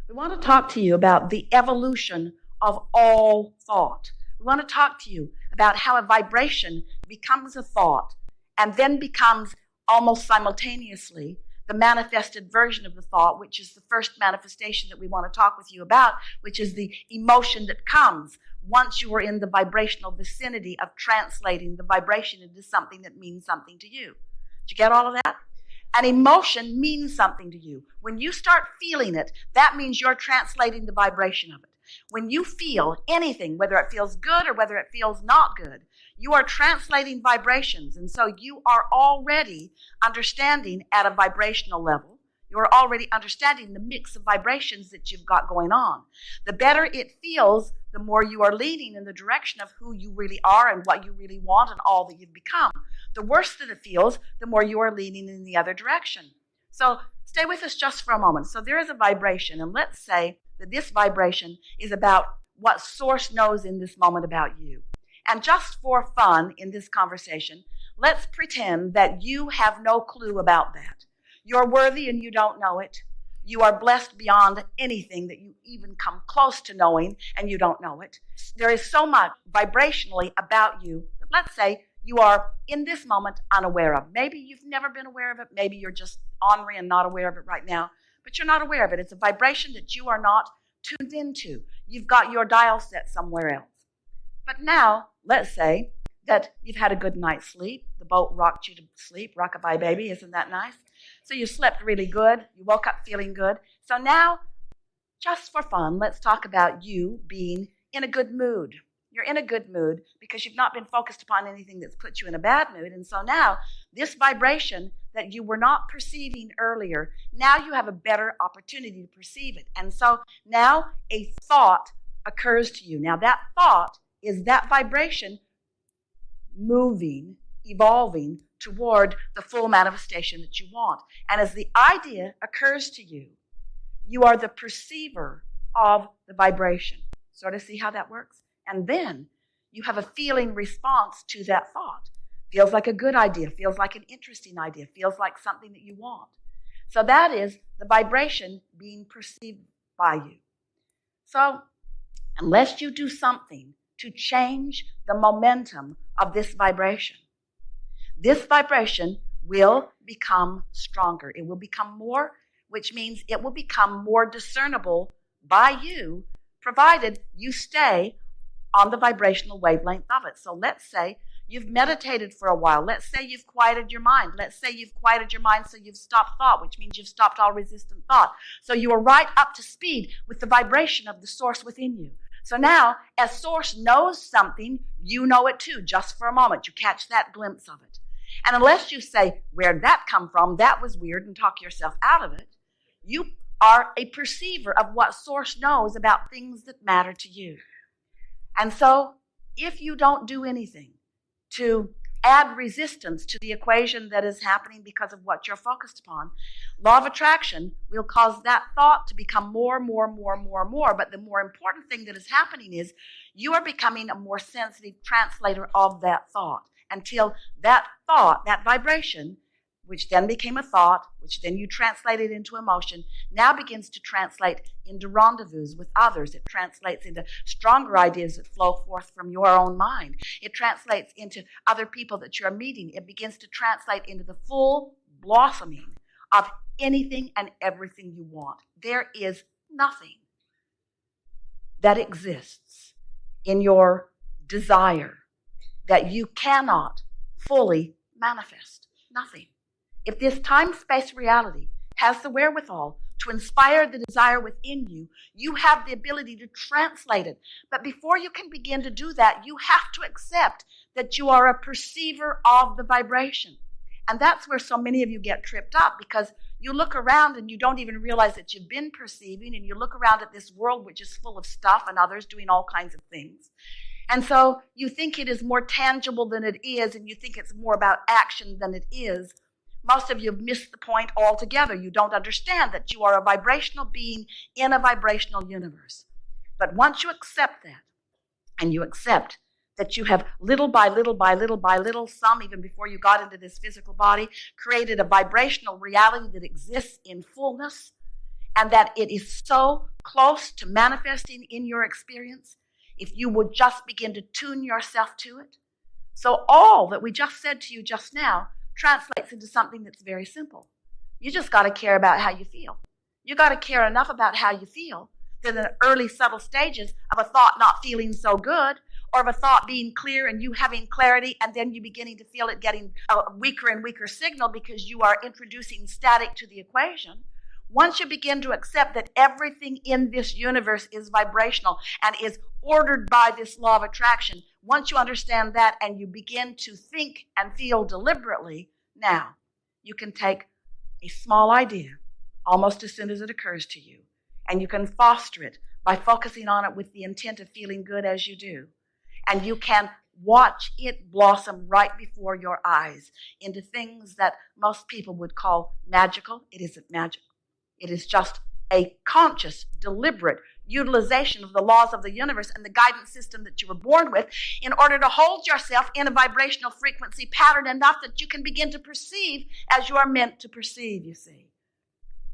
We want to talk to you about the evolution of all thought. We want to talk to you about how a vibration becomes a thought and then becomes almost simultaneously the manifested version of the thought, which is the first manifestation that we want to talk with you about, which is the emotion that comes once you are in the vibrational vicinity of translating the vibration into something that means something to you. Did you get all of that? An emotion means something to you. When you start feeling it, that means you're translating the vibration of it. When you feel anything, whether it feels good or whether it feels not good, you are translating vibrations. And so you are already understanding at a vibrational level. You are already understanding the mix of vibrations that you've got going on. The better it feels, the more you are leaning in the direction of who you really are and what you really want and all that you've become. The worse that it feels, the more you are leaning in the other direction. So stay with us just for a moment. So there is a vibration, and let's say that this vibration is about what Source knows in this moment about you. And just for fun in this conversation, let's pretend that you have no clue about that. You're worthy and you don't know it. You are blessed beyond anything that you even come close to knowing, and you don't know it. There is so much vibrationally about you that, let's say, you are in this moment unaware of. Maybe you've never been aware of it. Maybe you're just ornery and not aware of it right now, but you're not aware of it. It's a vibration that you are not tuned into. You've got your dial set somewhere else. But now, let's say that you've had a good night's sleep. The boat rocked you to sleep. Rockabye baby, isn't that nice? So you slept really good. You woke up feeling good. So now, just for fun, let's talk about you being in a good mood. You're in a good mood because you've not been focused upon anything that's put you in a bad mood. And so now, this vibration that you were not perceiving earlier, now you have a better opportunity to perceive it. And so now a thought occurs to you. Now that thought is that vibration moving, evolving toward the full manifestation that you want. And as the idea occurs to you, you are the perceiver of the vibration. Sort of see how that works? And then you have a feeling response to that thought. Feels like a good idea, feels like an interesting idea, feels like something that you want. So that is the vibration being perceived by you. So unless you do something to change the momentum of this vibration will become stronger. It will become more, which means it will become more discernible by you, provided you stay on the vibrational wavelength of it. So let's say you've meditated for a while. Let's say you've quieted your mind. Let's say you've quieted your mind so you've stopped thought, which means you've stopped all resistant thought. So you are right up to speed with the vibration of the Source within you. So now, as Source knows something, you know it too, just for a moment. You catch that glimpse of it. And unless you say, where'd that come from? That was weird, and talk yourself out of it, you are a perceiver of what Source knows about things that matter to you. And so, if you don't do anything to add resistance to the equation that is happening because of what you're focused upon, law of attraction will cause that thought to become more. But the more important thing that is happening is you are becoming a more sensitive translator of that thought until that thought, that vibration, which then became a thought, which then you translated into emotion, now begins to translate into rendezvous with others. It translates into stronger ideas that flow forth from your own mind. It translates into other people that you're meeting. It begins to translate into the full blossoming of anything and everything you want. There is nothing that exists in your desire that you cannot fully manifest. Nothing. If this time-space reality has the wherewithal to inspire the desire within you, you have the ability to translate it. But before you can begin to do that, you have to accept that you are a perceiver of the vibration. And that's where so many of you get tripped up, because you look around and you don't even realize that you've been perceiving, and you look around at this world which is full of stuff and others doing all kinds of things. And so you think it is more tangible than it is, and you think it's more about action than it is. Most of you have missed the point altogether. You don't understand that you are a vibrational being in a vibrational universe. But once you accept that, and you accept that you have little by little, some even before you got into this physical body, created a vibrational reality that exists in fullness, and that it is so close to manifesting in your experience if you would just begin to tune yourself to it. So all that we just said to you just now translates into something that's very simple. You just got to care about how you feel. You got to care enough about how you feel that in the early subtle stages of a thought not feeling so good, or of a thought being clear and you having clarity, and then you beginning to feel it getting a weaker and weaker signal because you are introducing static to the equation. Once you begin to accept that everything in this universe is vibrational and is ordered by this law of attraction, once you understand that and you begin to think and feel deliberately, now you can take a small idea almost as soon as it occurs to you, and you can foster it by focusing on it with the intent of feeling good as you do. And you can watch it blossom right before your eyes into things that most people would call magical. It isn't magical. It is just a conscious, deliberate utilization of the laws of the universe and the guidance system that you were born with in order to hold yourself in a vibrational frequency pattern enough that you can begin to perceive as you are meant to perceive, you see.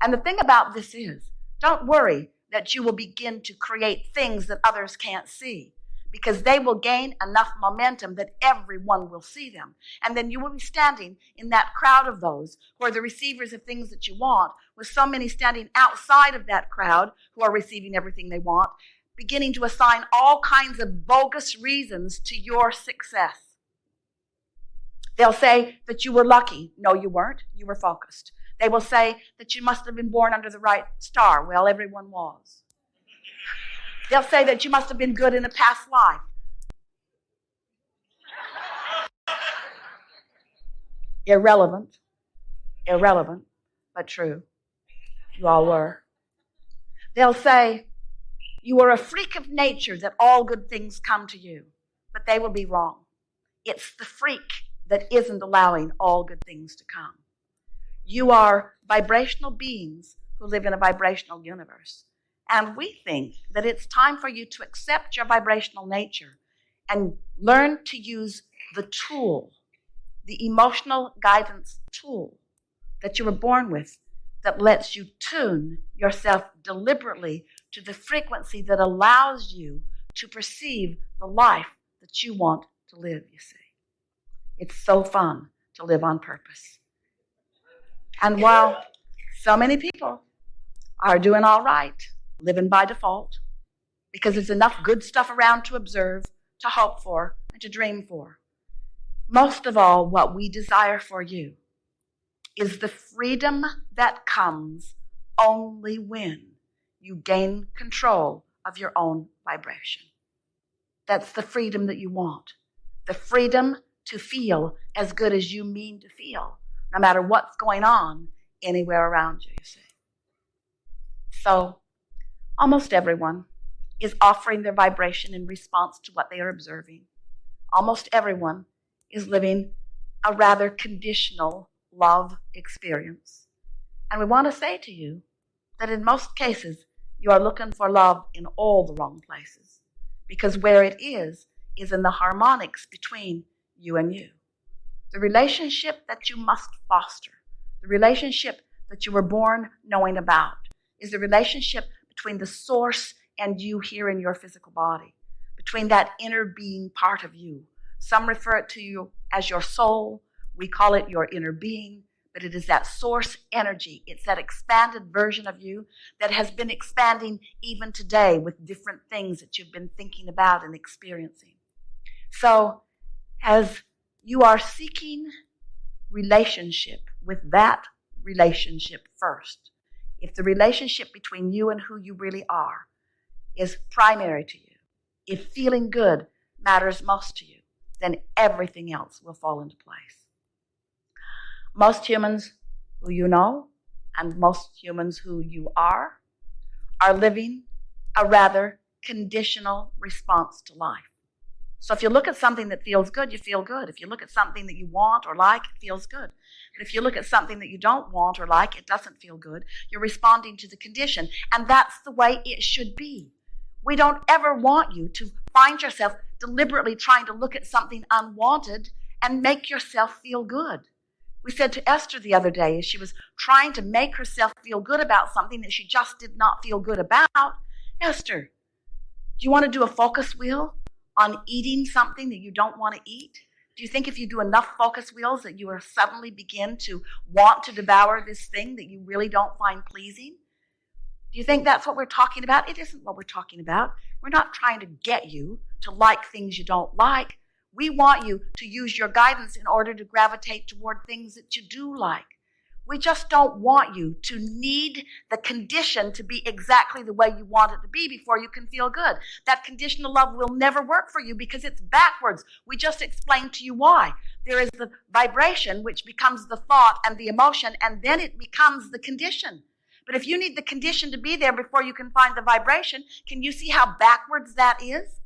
And the thing about this is, don't worry that you will begin to create things that others can't see, because they will gain enough momentum that everyone will see them. And then you will be standing in that crowd of those who are the receivers of things that you want, with so many standing outside of that crowd who are receiving everything they want, beginning to assign all kinds of bogus reasons to your success. They'll say that you were lucky. No, you weren't. You were focused. They will say that you must have been born under the right star. Well, everyone was. They'll say that you must have been good in a past life. Irrelevant, but true. You all were. They'll say you are a freak of nature, that all good things come to you, but they will be wrong. It's the freak that isn't allowing all good things to come. You are vibrational beings who live in a vibrational universe. And we think that it's time for you to accept your vibrational nature and learn to use the tool, the emotional guidance tool that you were born with, that lets you tune yourself deliberately to the frequency that allows you to perceive the life that you want to live, you see. It's so fun to live on purpose. And while so many people are doing all right, living by default, because there's enough good stuff around to observe, to hope for, and to dream for, most of all, what we desire for you is the freedom that comes only when you gain control of your own vibration. That's the freedom that you want. The freedom to feel as good as you mean to feel, no matter what's going on anywhere around you, you see. So, almost everyone is offering their vibration in response to what they are observing. Almost everyone is living a rather conditional love experience. And we want to say to you that in most cases, you are looking for love in all the wrong places, because where it is in the harmonics between you and you. The relationship that you must foster, the relationship that you were born knowing about, is the relationship between the source and you here in your physical body, between that inner being part of you. Some refer it to you as your soul. We call it your inner being, but it is that source energy. It's that expanded version of you that has been expanding even today with different things that you've been thinking about and experiencing. So, as you are seeking relationship with that relationship first, if the relationship between you and who you really are is primary to you, if feeling good matters most to you, then everything else will fall into place. Most humans who you know and most humans who you are living a rather conditional response to life. So if you look at something that feels good, you feel good. If you look at something that you want or like, it feels good. But if you look at something that you don't want or like, it doesn't feel good. You're responding to the condition. And that's the way it should be. We don't ever want you to find yourself deliberately trying to look at something unwanted and make yourself feel good. We said to Esther the other day, as she was trying to make herself feel good about something that she just did not feel good about, Esther, do you want to do a focus wheel on eating something that you don't want to eat? Do you think if you do enough focus wheels that you will suddenly begin to want to devour this thing that you really don't find pleasing? Do you think that's what we're talking about? It isn't what we're talking about. We're not trying to get you to like things you don't like. We want you to use your guidance in order to gravitate toward things that you do like. We just don't want you to need the condition to be exactly the way you want it to be before you can feel good. That conditional love will never work for you because it's backwards. We just explained to you why. There is the vibration, which becomes the thought and the emotion, and then it becomes the condition. But if you need the condition to be there before you can find the vibration, can you see how backwards that is?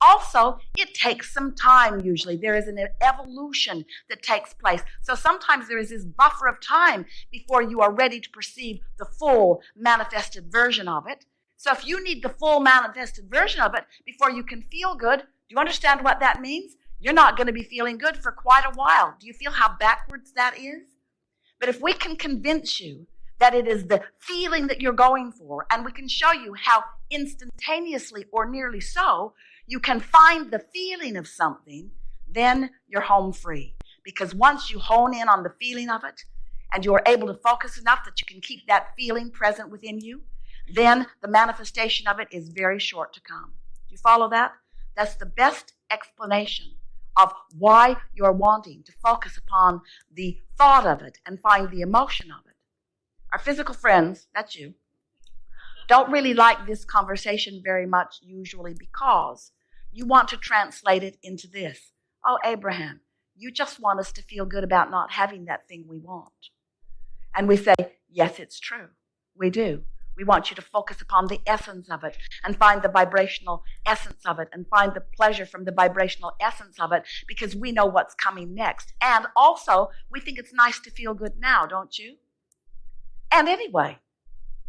Also, it takes some time usually. There is an evolution that takes place. So sometimes there is this buffer of time before you are ready to perceive the full manifested version of it. So if you need the full manifested version of it before you can feel good, do you understand what that means? You're not going to be feeling good for quite a while. Do you feel how backwards that is? But if we can convince you that it is the feeling that you're going for, and we can show you how instantaneously or nearly so you can find the feeling of something, then you're home free. Because once you hone in on the feeling of it, and you're able to focus enough that you can keep that feeling present within you, then the manifestation of it is very short to come. Do you follow that? That's the best explanation of why you're wanting to focus upon the thought of it and find the emotion of it. Our physical friends, that's you, don't really like this conversation very much usually because you want to translate it into this. Oh, Abraham, you just want us to feel good about not having that thing we want. And we say, yes, it's true. We do. We want you to focus upon the essence of it and find the vibrational essence of it and find the pleasure from the vibrational essence of it because we know what's coming next. And also, we think it's nice to feel good now, don't you? And anyway,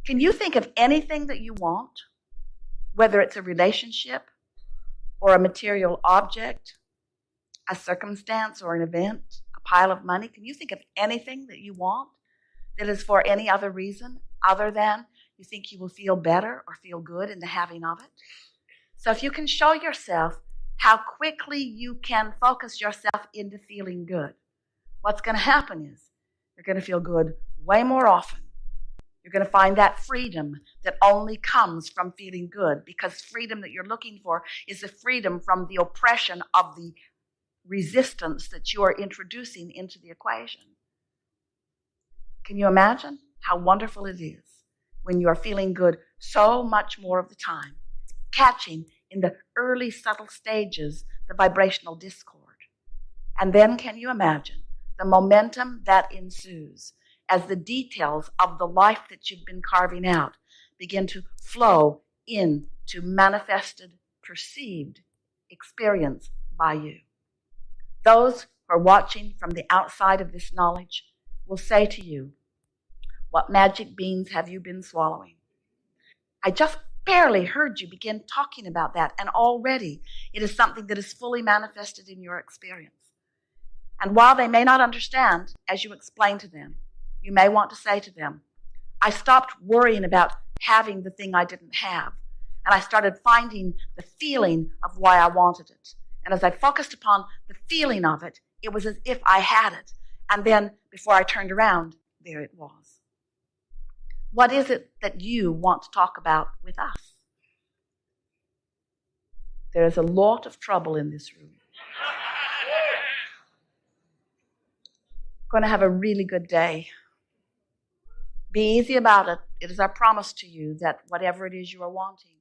can you think of anything that you want, whether it's a relationship or a material object, a circumstance or an event, a pile of money? Can you think of anything that you want that is for any other reason other than you think you will feel better or feel good in the having of it? So if you can show yourself how quickly you can focus yourself into feeling good, what's going to happen is you're going to feel good way more often. You're going to find that freedom that only comes from feeling good, because freedom that you're looking for is the freedom from the oppression of the resistance that you are introducing into the equation. Can you imagine how wonderful it is when you are feeling good so much more of the time, catching in the early subtle stages the vibrational discord? And then can you imagine the momentum that ensues as the details of the life that you've been carving out begin to flow into manifested, perceived experience by you? Those who are watching from the outside of this knowledge will say to you, what magic beans have you been swallowing? I just barely heard you begin talking about that, and already it is something that is fully manifested in your experience. And while they may not understand, as you explain to them, you may want to say to them, I stopped worrying about having the thing I didn't have, and I started finding the feeling of why I wanted it. And as I focused upon the feeling of it, it was as if I had it. And then before I turned around, there it was. What is it that you want to talk about with us? There is a lot of trouble in this room. Going to have a really good day. Be easy about it. It is our promise to you that whatever it is you are wanting,